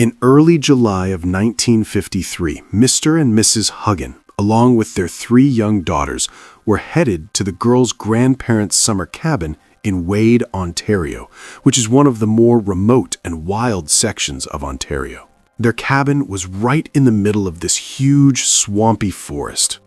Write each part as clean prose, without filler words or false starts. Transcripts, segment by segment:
In early July of 1953, Mr. and Mrs. Huggin, along with their 3 young daughters, were headed to the girls' grandparents' summer cabin in Wade, Ontario, which is one of the more remote and wild sections of Ontario. Their cabin was right in the middle of this huge, swampy forest,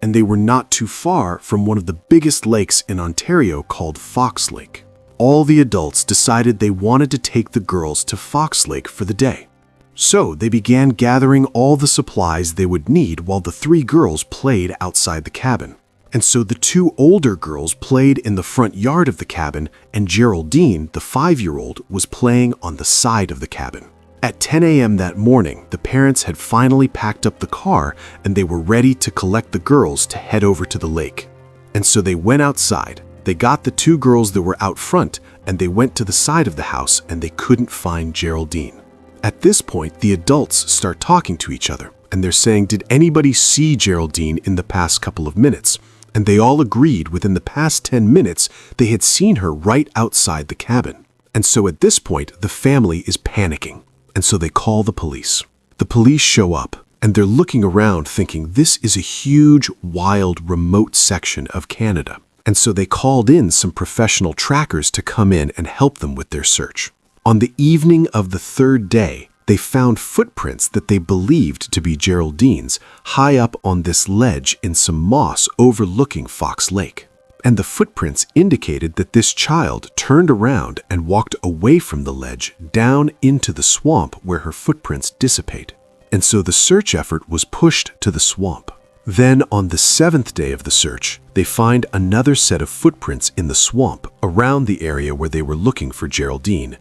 and they were not too far from one of the biggest lakes in Ontario called Fox Lake. All the adults decided they wanted to take the girls to Fox Lake for the day. So they began gathering all the supplies they would need while the 3 girls played outside the cabin. And so the 2 older girls played in the front yard of the cabin, and Geraldine, the 5-year-old, was playing on the side of the cabin. At 10 a.m. that morning, the parents had finally packed up the car and they were ready to collect the girls to head over to the lake. And so they went outside. They got the 2 girls that were out front and they went to the side of the house and they couldn't find Geraldine. At this point, the adults start talking to each other and they're saying, "Did anybody see Geraldine in the past couple of minutes?" And they all agreed within the past 10 minutes they had seen her right outside the cabin. And so at this point, the family is panicking. And so they call the police. The police show up and they're looking around thinking this is a huge, wild, remote section of Canada. And so they called in some professional trackers to come in and help them with their search. On the evening of the 3rd day, they found footprints that they believed to be Geraldine's high up on this ledge in some moss overlooking Fox Lake. And the footprints indicated that this child turned around and walked away from the ledge down into the swamp where her footprints dissipate. And so the search effort was pushed to the swamp. Then on the 7th day of the search, they find another set of footprints in the swamp around the area where they were looking for Geraldine.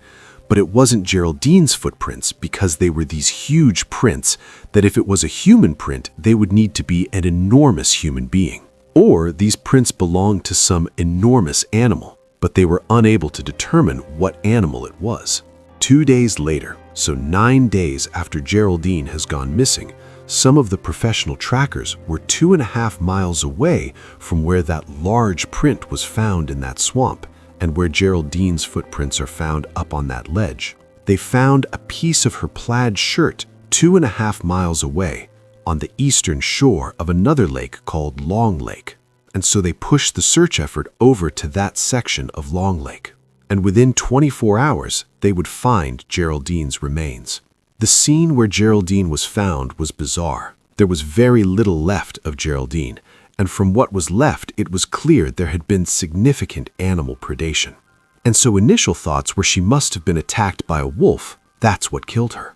But it wasn't Geraldine's footprints because they were these huge prints that if it was a human print, they would need to be an enormous human being. Or these prints belonged to some enormous animal, but they were unable to determine what animal it was. 2 days later, so 9 days after Geraldine has gone missing, some of the professional trackers were 2.5 miles away from where that large print was found in that swamp and where Geraldine's footprints are found up on that ledge. They found a piece of her plaid shirt 2.5 miles away, on the eastern shore of another lake called Long Lake. And so they pushed the search effort over to that section of Long Lake. And within 24 hours, they would find Geraldine's remains. The scene where Geraldine was found was bizarre. There was very little left of Geraldine, and from what was left, it was clear there had been significant animal predation. And so initial thoughts were she must have been attacked by a wolf. That's what killed her.